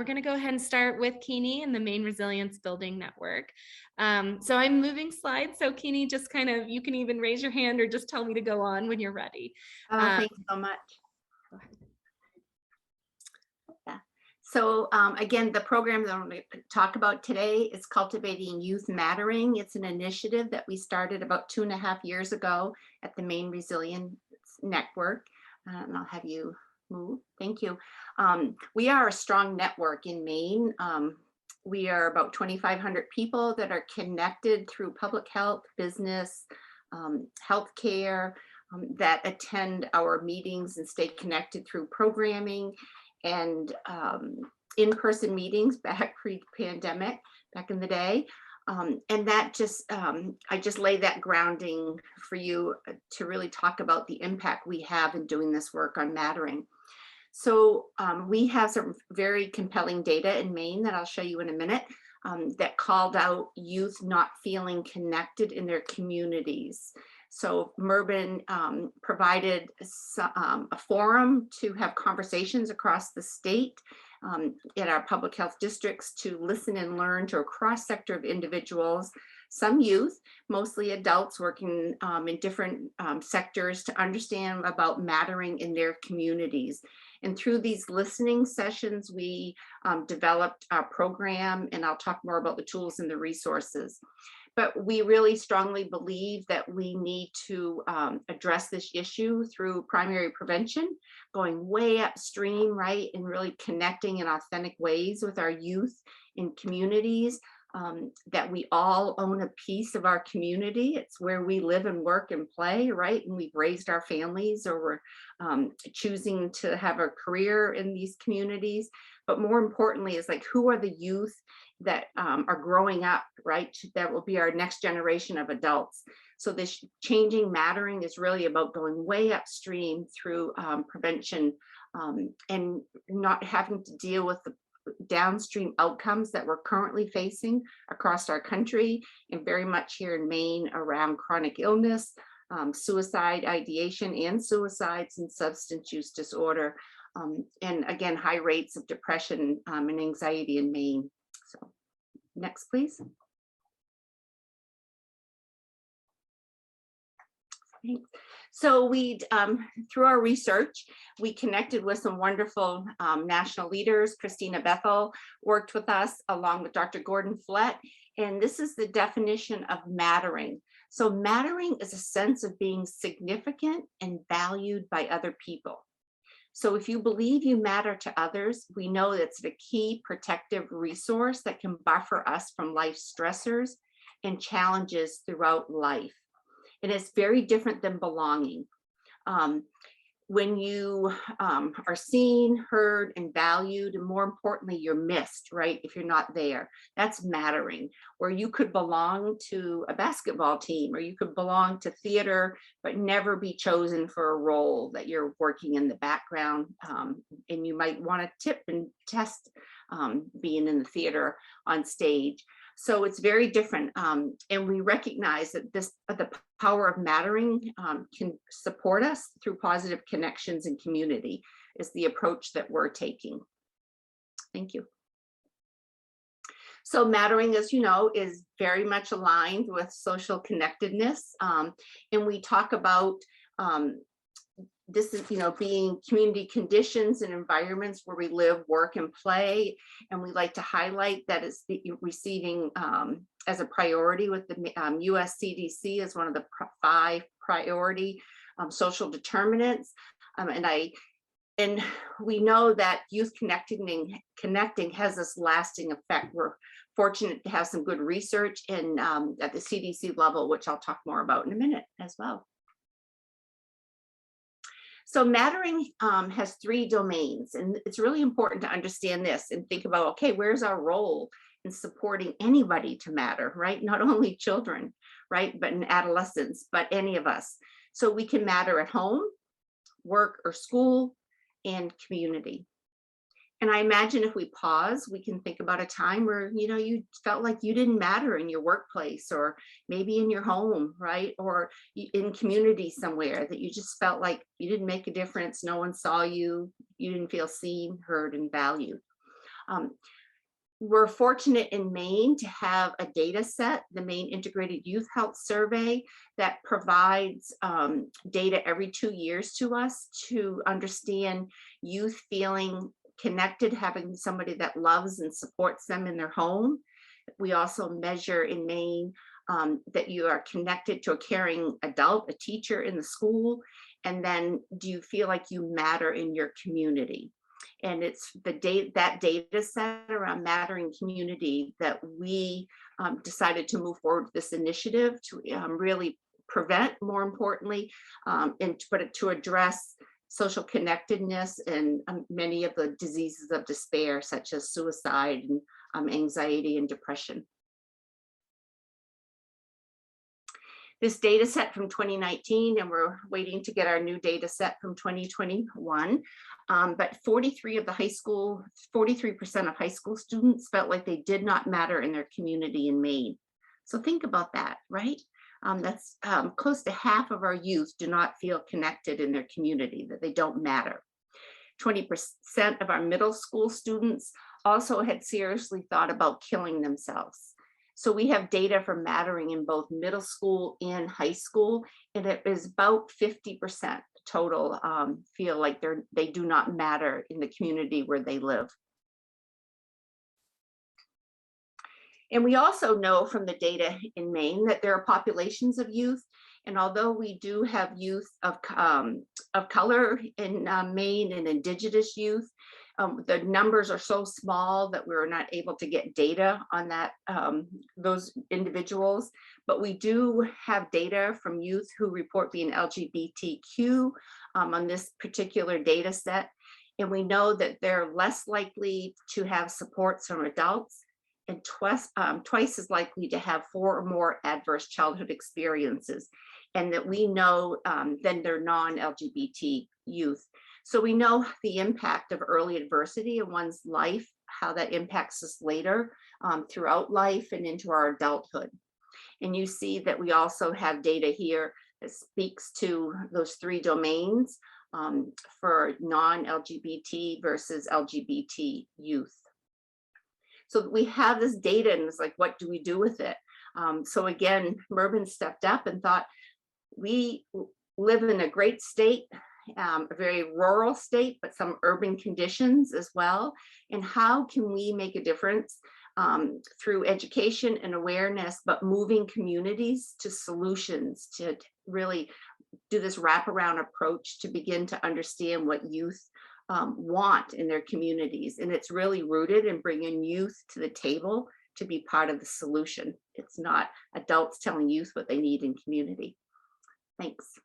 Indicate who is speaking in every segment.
Speaker 1: We're going to go ahead and start with Kini and the Maine Resilience Building Network. So I'm moving slides. So Kini, just kind of, you can even raise your hand or just tell me to go on when you're ready.
Speaker 2: Thanks so much.
Speaker 1: Go ahead.
Speaker 2: Yeah. So again, the program that I'm going to talk about today is Cultivating Youth Mattering. It's an initiative that we started about 2.5 years ago at the Maine Resilience Network. And I'll have you move. Thank you. We are a strong network in Maine. We are about 2,500 people that are connected through public health, business, healthcare, that attend our meetings and stay connected through programming and in-person meetings back pre-pandemic, back in the day. And that just, I just lay that grounding for you to really talk about the impact we have in doing this work on mattering. So we have some very compelling data in Maine that I'll show you in a minute that called out youth not feeling connected in their communities. So Mervyn provided a forum to have conversations across the state in our public health districts to listen and learn to a cross sector of individuals, some youth, mostly adults working in different sectors to understand about mattering in their communities. And through these listening sessions, we developed our program, and I'll talk more about the tools and the resources. But we really strongly believe that we need to address this issue through primary prevention, going way upstream, right, and really connecting in authentic ways with our youth in communities, that we all own a piece of our community. It's where we live and work and play, right? And we've raised our families, or we're choosing to have a career in these communities. But more importantly, is like, who are the youth that are growing up, right? That will be our next generation of adults. So this changing mattering is really about going way upstream through prevention and not having to deal with the downstream outcomes that we're currently facing across our country, and very much here in Maine around chronic illness, suicide ideation and suicides, and substance use disorder, and again, high rates of depression and anxiety in Maine. So next, please. Thanks. So we, through our research, we connected with some wonderful national leaders. Christina Bethel worked with us along with Dr. Gordon Flett. And this is the definition of mattering. So mattering is a sense of being significant and valued by other people. So if you believe you matter to others, we know that's a key protective resource that can buffer us from life stressors and challenges throughout life. And it's very different than belonging. When you are seen, heard, and valued, and more importantly, you're missed, right? If you're not there, that's mattering. Where you could belong to a basketball team, or you could belong to theater, but never be chosen for a role that you're working in the background. And you might want to tip and test being in the theater on stage. So it's very different, and we recognize that the power of mattering can support us through positive connections and community is the approach that we're taking. Thank you. So mattering, as you know, is very much aligned with social connectedness, and we talk about this is, being community conditions and environments where we live, work, and play. And we like to highlight that it's receiving as a priority with the US CDC as one of the 5 priority social determinants. And we know that youth connecting has this lasting effect. We're fortunate to have some good research in at the CDC level, which I'll talk more about in a minute as well. So mattering has 3 domains, and it's really important to understand this and think about, okay, where's our role in supporting anybody to matter, right? Not only children, right, but in adolescents, but any of us. So we can matter at home, work or school, and community. And I imagine if we pause, we can think about a time where, you felt like you didn't matter in your workplace, or maybe in your home, right? Or in community somewhere that you just felt like you didn't make a difference. No one saw you. You didn't feel seen, heard, and valued. Um, we're fortunate in Maine to have a data set, the Maine Integrated Youth Health Survey, that provides data every 2 years to us to understand youth feeling connected, having somebody that loves and supports them in their home. We also measure in Maine that you are connected to a caring adult, a teacher in the school, and then do you feel like you matter in your community? And it's that data set around mattering community that we decided to move forward with this initiative to really prevent, more importantly, but to address social connectedness and many of the diseases of despair, such as suicide and anxiety and depression. This data set from 2019, and we're waiting to get our new data set from 2021. But 43% of high school students felt like they did not matter in their community in Maine. So think about that, right? That's close to half of our youth do not feel connected in their community, that they don't matter. 20% of our middle school students also had seriously thought about killing themselves. So we have data for mattering in both middle school and high school, and it is about 50% total feel like they do not matter in the community where they live. And we also know from the data in Maine that there are populations of youth, and although we do have youth of color in Maine and Indigenous youth, the numbers are so small that we're not able to get data on that those individuals. But we do have data from youth who report being LGBTQ on this particular data set. And we know that they're less likely to have supports from adults and twice as likely to have 4 or more adverse childhood experiences. And that we know than their non-LGBT youth. So we know the impact of early adversity in one's life, how that impacts us later throughout life and into our adulthood. And you see that we also have data here that speaks to those 3 domains for non-LGBT versus LGBT youth. So we have this data and it's like, what do we do with it? So again, Mervyn stepped up and thought, we live in a great state, a very rural state, but some urban conditions as well. And how can we make a difference through education and awareness, but moving communities to solutions to really do this wraparound approach to begin to understand what youth want in their communities. And it's really rooted in bringing youth to the table to be part of the solution. It's not adults telling youth what they need in community. Thanks.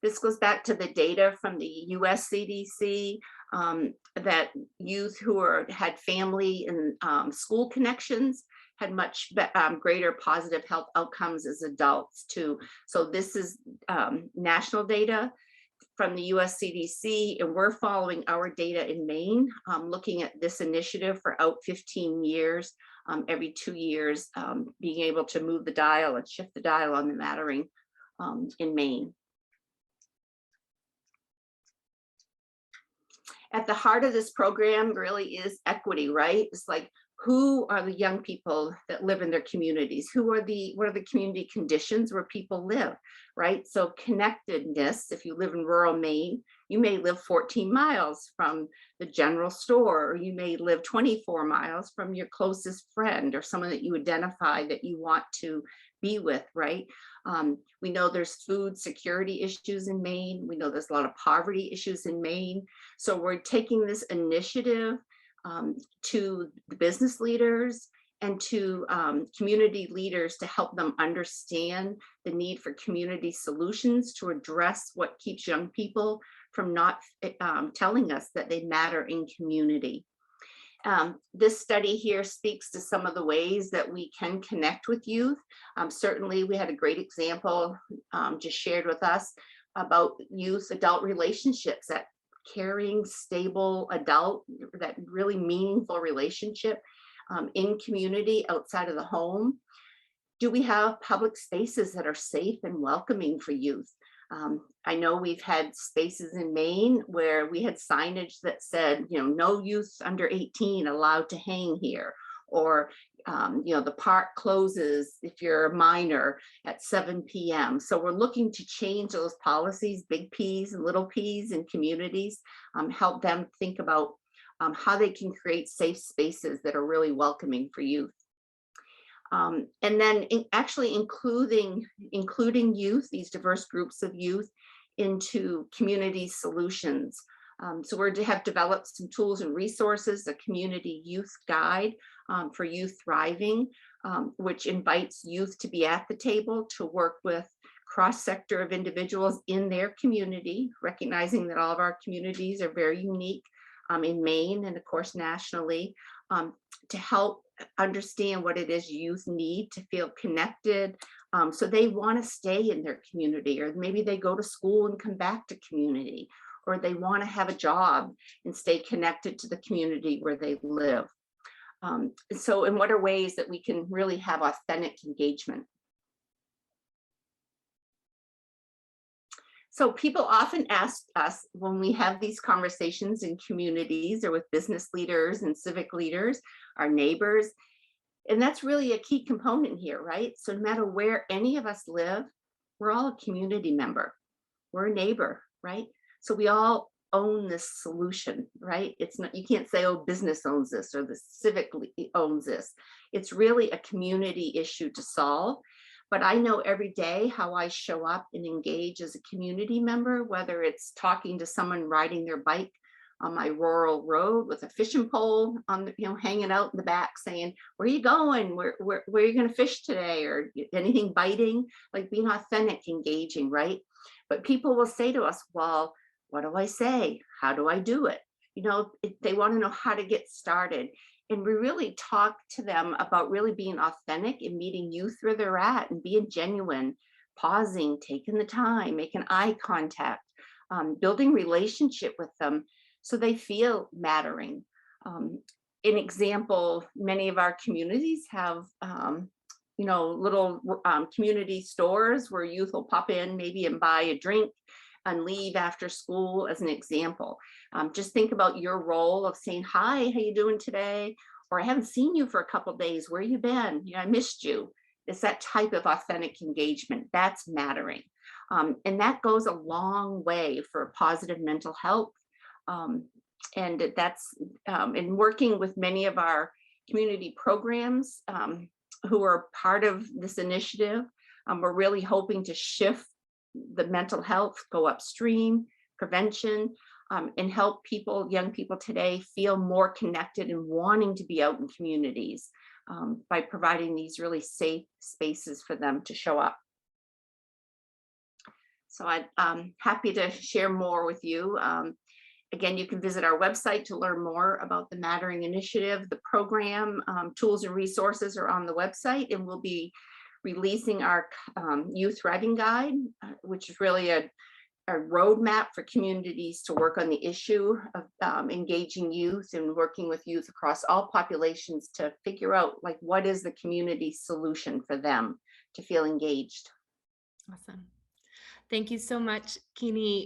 Speaker 2: This goes back to the data from the US CDC that youth who had family and school connections had much greater positive health outcomes as adults too. So this is national data from the US CDC, and we're following our data in Maine, looking at this initiative for out 15 years, every 2 years, being able to move the dial and shift the dial on the mattering in Maine. At the heart of this program really is equity, right? It's like, who are the young people that live in their communities? What are the community conditions where people live, right? So connectedness, if you live in rural Maine, you may live 14 miles from the general store, or you may live 24 miles from your closest friend or someone that you identify that you want to be with, right? We know there's food security issues in Maine. We know there's a lot of poverty issues in Maine. So we're taking this initiative to the business leaders and to community leaders to help them understand the need for community solutions to address what keeps young people from not telling us that they matter in community. This study here speaks to some of the ways that we can connect with youth. Certainly, we had a great example just shared with us about youth-adult relationships, that caring, stable adult, that really meaningful relationship in community outside of the home. Do we have public spaces that are safe and welcoming for youth? I know we've had spaces in Maine where we had signage that said, no youth under 18 allowed to hang here, or the park closes if you're a minor at 7 p.m. So we're looking to change those policies, big P's and little P's in communities, help them think about how they can create safe spaces that are really welcoming for youth. And then actually including youth, these diverse groups of youth, into community solutions. So we're to have developed some tools and resources, a community youth guide for youth thriving, which invites youth to be at the table to work with cross-sector of individuals in their community, recognizing that all of our communities are very unique in Maine and of course nationally, to help understand what it is youth need to feel connected. So they want to stay in their community, or maybe they go to school and come back to community, or they want to have a job and stay connected to the community where they live. So in what are ways that we can really have authentic engagement? So people often ask us when we have these conversations in communities or with business leaders and civic leaders, our neighbors, and that's really a key component here, right? So no matter where any of us live, we're all a community member. We're a neighbor, right? So we all own this solution, right? It's not, you can't say, oh, business owns this or the civic owns this. It's really a community issue to solve. But I know every day how I show up and engage as a community member, whether it's talking to someone riding their bike on my rural road with a fishing pole on the, hanging out in the back saying, where are you going? Where are you going to fish today? Or anything biting, like being authentic, engaging, right? But people will say to us, well, what do I say? How do I do it? They want to know how to get started. And we really talk to them about really being authentic and meeting youth where they're at and being genuine, pausing, taking the time, making eye contact, building relationship with them so they feel mattering. An example, many of our communities have little community stores where youth will pop in maybe and buy a drink and leave after school, as an example. Just think about your role of saying, hi, how you doing today? Or I haven't seen you for a couple of days. Where you been? I missed you. It's that type of authentic engagement that's mattering. And that goes a long way for positive mental health. And that's in working with many of our community programs who are part of this initiative. We're really hoping to shift the mental health, go upstream, prevention, and help young people today feel more connected and wanting to be out in communities by providing these really safe spaces for them to show up. So I'm happy to share more with you. Again, you can visit our website to learn more about the Mattering Initiative. The program tools and resources are on the website, and we'll be releasing our Youth Thriving Guide, which is really a roadmap for communities to work on the issue of engaging youth and working with youth across all populations to figure out what is the community solution for them to feel engaged.
Speaker 1: Awesome. Thank you so much, Kini.